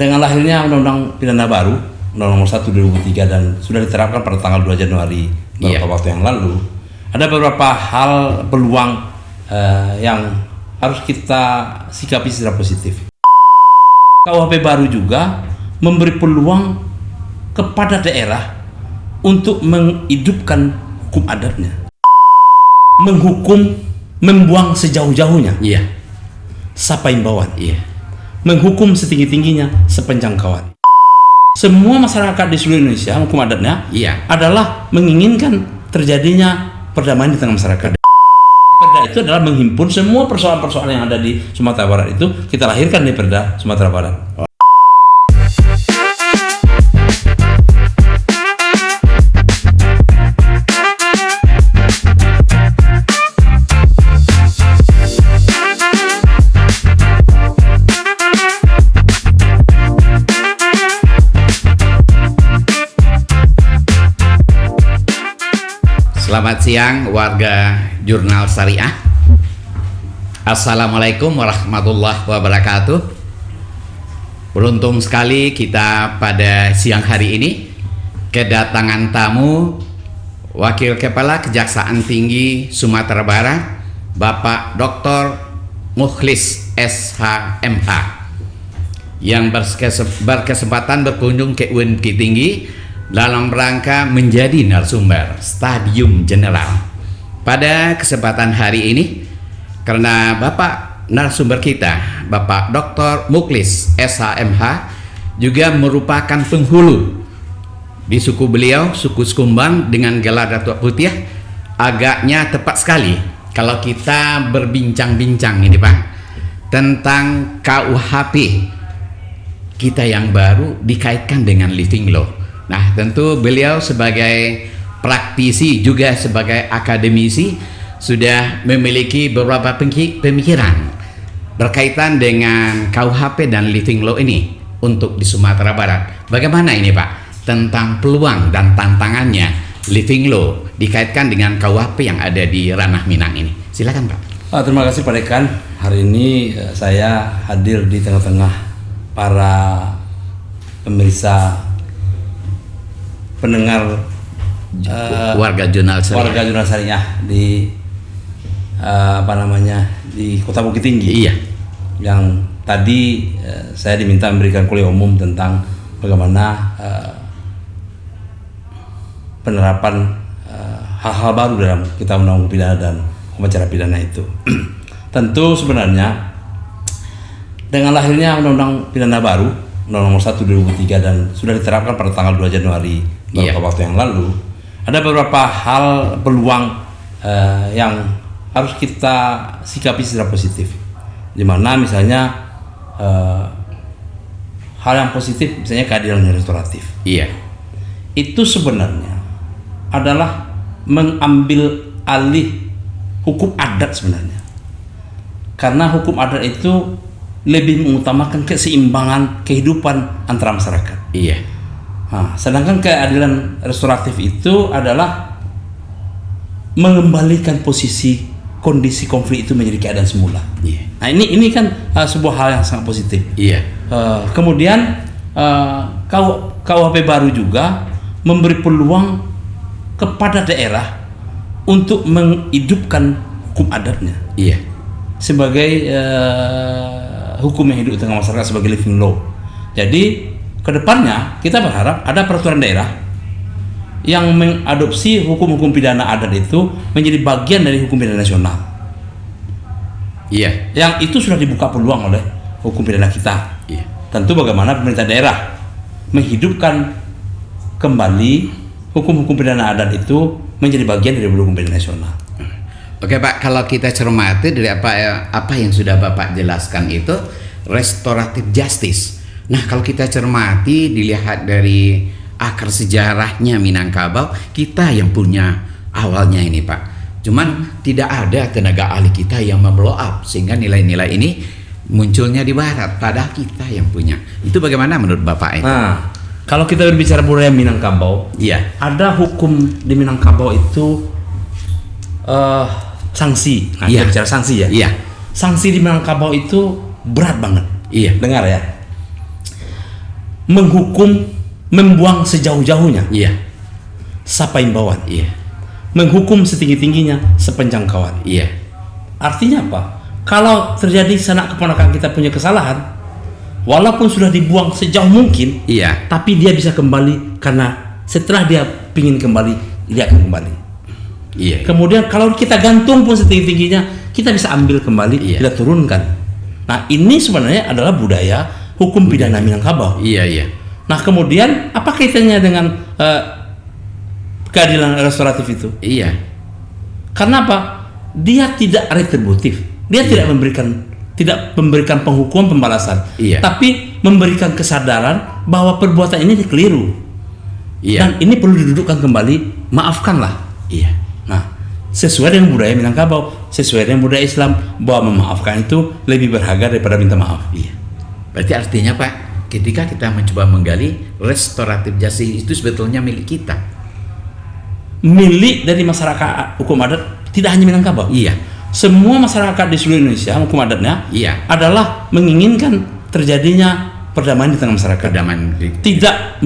Dengan lahirnya Undang-Undang Pidana baru, Undang-Undang Nomor 1 2003 dan sudah diterapkan pada tanggal 2 Januari beberapa waktu yang lalu, ada beberapa hal peluang yang harus kita sikapi secara positif. KUHP baru juga memberi peluang kepada daerah untuk menghidupkan hukum adatnya, menghukum, membuang sejauh-jauhnya, sapa imbauan, menghukum setinggi-tingginya sepenjangkauan. Semua masyarakat di seluruh Indonesia, hukum adatnya adalah menginginkan terjadinya perdamaian di tengah masyarakat. Perda itu adalah menghimpun semua persoalan-persoalan yang ada di Sumatera Barat itu kita lahirkan di Perda Sumatera Barat. Selamat siang warga Jurnal Syariah. Assalamualaikum warahmatullahi wabarakatuh. Beruntung sekali kita pada siang hari ini kedatangan tamu Wakil Kepala Kejaksaan Tinggi Sumatera Barat, Bapak Dr. Mukhlis SH.MH, yang berkesempatan berkunjung ke UIN Bukit Tinggi dalam rangka menjadi narasumber Stadium General. Pada kesempatan hari ini, karena Bapak narasumber kita, Bapak Dr. Mukhlis SH.MH, juga merupakan penghulu di suku beliau, suku Sekumbang dengan gelar Datuk Putih, agaknya tepat sekali kalau kita berbincang-bincang ini Pak tentang KUHP kita yang baru dikaitkan dengan living law. Nah, tentu beliau sebagai praktisi juga sebagai akademisi sudah memiliki beberapa pemikiran berkaitan dengan KUHP dan living law ini untuk di Sumatera Barat. Bagaimana ini Pak tentang peluang dan tantangannya living law dikaitkan dengan KUHP yang ada di ranah Minang ini? Silakan Pak. Terima kasih Pak Dekan. Hari ini saya hadir di tengah-tengah para pemirsa pendengar warga Jurnal Syariah di di Kota Bukit Tinggi. Yang tadi saya diminta memberikan kuliah umum tentang bagaimana penerapan hal-hal baru dalam Kitab Undang-Undang Pidana dan Hukum Acara Pidana itu. Tentu sebenarnya dengan lahirnya Undang-Undang Pidana baru, Undang-Undang Nomor 1 2003 dan sudah diterapkan pada tanggal 2 Januari beberapa waktu yang lalu, ada beberapa hal peluang yang harus kita sikapi secara positif. Di mana misalnya hal yang positif, misalnya keadilan restoratif. Itu sebenarnya adalah mengambil alih hukum adat sebenarnya. Karena hukum adat itu lebih mengutamakan keseimbangan kehidupan antara masyarakat. Nah, sedangkan keadilan restoratif itu adalah mengembalikan posisi kondisi konflik itu menjadi keadaan semula. Nah, ini kan sebuah hal yang sangat positif. Kemudian KUHP baru juga memberi peluang kepada daerah untuk menghidupkan hukum adatnya sebagai hukum yang hidup di tengah masyarakat sebagai living law. Jadi kedepannya kita berharap ada peraturan daerah yang mengadopsi hukum-hukum pidana adat itu menjadi bagian dari hukum pidana nasional. Yang itu sudah dibuka peluang oleh hukum pidana kita. Tentu bagaimana pemerintah daerah menghidupkan kembali hukum-hukum pidana adat itu menjadi bagian dari hukum pidana nasional. Oke Pak, kalau kita cermati dari apa yang sudah Bapak jelaskan itu restoratif justice. Nah, kalau kita cermati dilihat dari akar sejarahnya Minangkabau, kita yang punya awalnya ini Pak. Cuman tidak ada tenaga ahli kita yang memblow up sehingga nilai-nilai ini munculnya di barat, padahal kita yang punya. Itu bagaimana menurut Bapak itu? Nah, kalau kita berbicara budaya Minangkabau, ada hukum di Minangkabau itu sanksi. Nah, kita bicara sanksi ya. Sanksi di Minangkabau itu berat banget. Dengar ya. menghukum, membuang sejauh-jauhnya Iya. sepaimbawan, Iya. menghukum setinggi-tingginya sepenjangkauan. Iya. Artinya apa? Kalau terjadi sanak keponakan kita punya kesalahan, walaupun sudah dibuang sejauh mungkin, Iya. tapi dia bisa kembali karena setelah dia pingin kembali, dia akan kembali. Iya. Kemudian kalau kita gantung pun setinggi-tingginya, kita bisa ambil kembali, Iya. kita turunkan. Nah, ini sebenarnya adalah budaya hukum pidana Minangkabau. Iya. Iya. Nah, kemudian apa kaitannya dengan keadilan restoratif itu? Iya. Karena apa? Dia tidak retributif. Dia tidak memberikan penghukuman pembalasan. Iya. Tapi memberikan kesadaran bahwa perbuatan ini keliru. Iya. Dan ini perlu didudukkan kembali, maafkanlah. Iya. Nah, sesuai dengan budaya Minangkabau, sesuai dengan budaya Islam, bahwa memaafkan itu lebih berharga daripada minta maaf. Iya. Berarti artinya Pak, ketika kita mencoba menggali, restoratif justice itu sebetulnya milik kita. Milik dari masyarakat hukum adat, tidak hanya Minangkabau. Iya. Semua masyarakat di seluruh Indonesia hukum adatnya Iya. adalah menginginkan terjadinya perdamaian di tengah masyarakat. Perdamaian. Tidak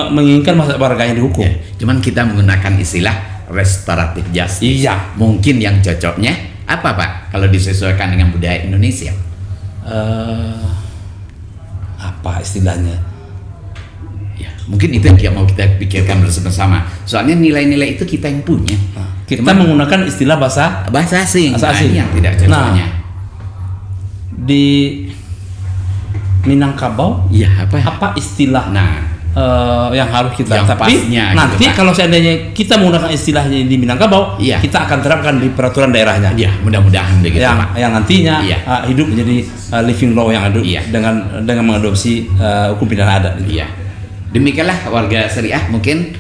menginginkan warganya dihukum. Ya. Cuman kita menggunakan istilah restoratif justice. Iya. Mungkin yang cocoknya apa Pak? Kalau disesuaikan dengan budaya Indonesia. Apa istilahnya? Ya, mungkin itu yang mau kita pikirkan bersama-sama. Soalnya nilai-nilai itu kita yang punya. Kita Cuman menggunakan istilah bahasa asing. Bahasa asing. Nah, ini yang tidak cocoknya. di Minangkabau. Iya, apa? Apa istilah Nah, yang harus kita, yang tapi pasnya gitu, nanti Pak. kalau seandainya kita menggunakan istilahnya di Minangkabau, Iya. kita akan terapkan di peraturan daerahnya. ya mudah-mudahan begitu yang Pak. yang nantinya Iya. hidup menjadi living law yang ada Iya. dengan mengadopsi hukum pidana adat. Iya. Demikianlah warga syariah, mungkin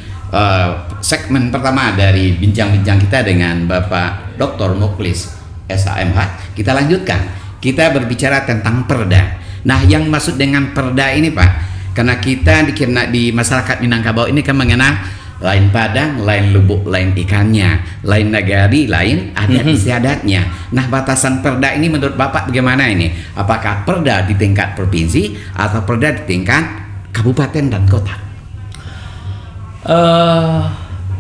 segmen pertama dari bincang-bincang kita dengan Bapak Dr. Mukhlis SHMH. Kita lanjutkan. Kita berbicara tentang perda. Nah, yang maksud dengan perda ini Pak, karena kita dikira di masyarakat Minangkabau ini kan mengenal lain Padang, lain Lubuk, lain ikannya, lain nagari, lain adat istiadatnya. Nah, batasan perda ini menurut Bapak bagaimana ini? Apakah perda di tingkat provinsi atau perda di tingkat kabupaten dan kota?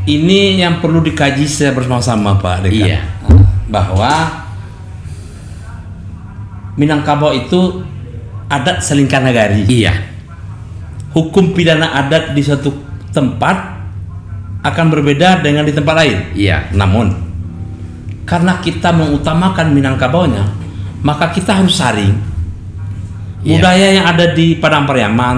Ini yang perlu dikaji secara bersama-sama Pak Dekan. Iya. Bahwa Minangkabau itu adat selingkar nagari. Iya. Hukum pidana adat di suatu tempat akan berbeda dengan di tempat lain. Iya. Namun karena kita mengutamakan Minangkabaunya, maka kita harus saring Iya. budaya yang ada di Padang Pariaman,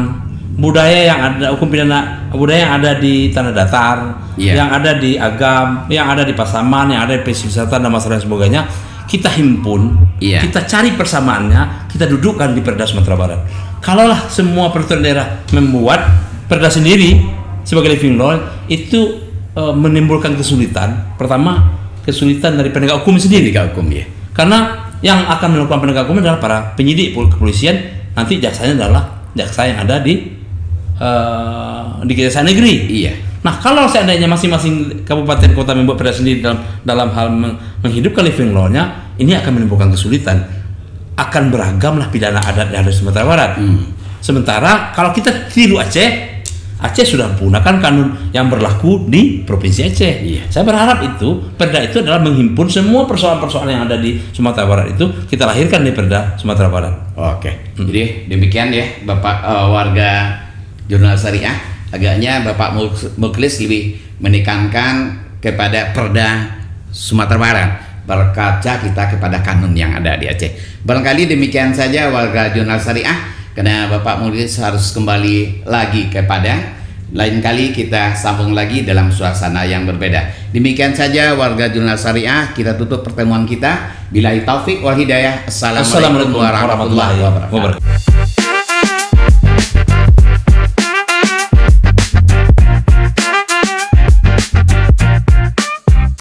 budaya yang ada hukum pidana, budaya yang ada di Tanah Datar, Iya. yang ada di Agam, yang ada di Pasaman, yang ada di Pesisata dan masalah sebagainya, kita himpun, Iya. kita cari persamaannya, kita dudukkan di Perda Sumatera Barat. Kalaulah semua peraturan daerah membuat perda sendiri sebagai living law, itu menimbulkan kesulitan. Pertama, kesulitan dari penegak hukum sendiri. Penegak hukum ya. Karena yang akan melakukan penegak hukum adalah para penyidik kepolisian, nanti jaksanya adalah jaksa yang ada di Kejaksaan Negeri. Iya. Nah, kalau seandainya masing-masing kabupaten kota membuat perda sendiri dalam hal menghidupkan living law-nya, ini akan menimbulkan kesulitan. Akan beragamlah pidana adat yang ada di Sumatera Barat. Sementara kalau kita tiru Aceh sudah menggunakan kanun yang berlaku di Provinsi Aceh. Iya. Saya berharap itu perda itu adalah menghimpun semua persoalan-persoalan yang ada di Sumatera Barat itu kita lahirkan di Perda Sumatera Barat. Oke. Jadi demikian ya Bapak warga Jurnal Syariah. Agaknya Bapak Mukhlis lebih menekankan kepada Perda Sumatera Barat, berkaca kita kepada kanun yang ada di Aceh. Barangkali demikian saja warga Jurnal Syariah, karena Bapak Mukhlis harus kembali lagi ke Padang. Lain kali kita sambung lagi dalam suasana yang berbeda. Demikian saja warga Jurnal Syariah, kita tutup pertemuan kita. Billahi taufik wal hidayah. Assalamualaikum warahmatullahi wabarakatuh.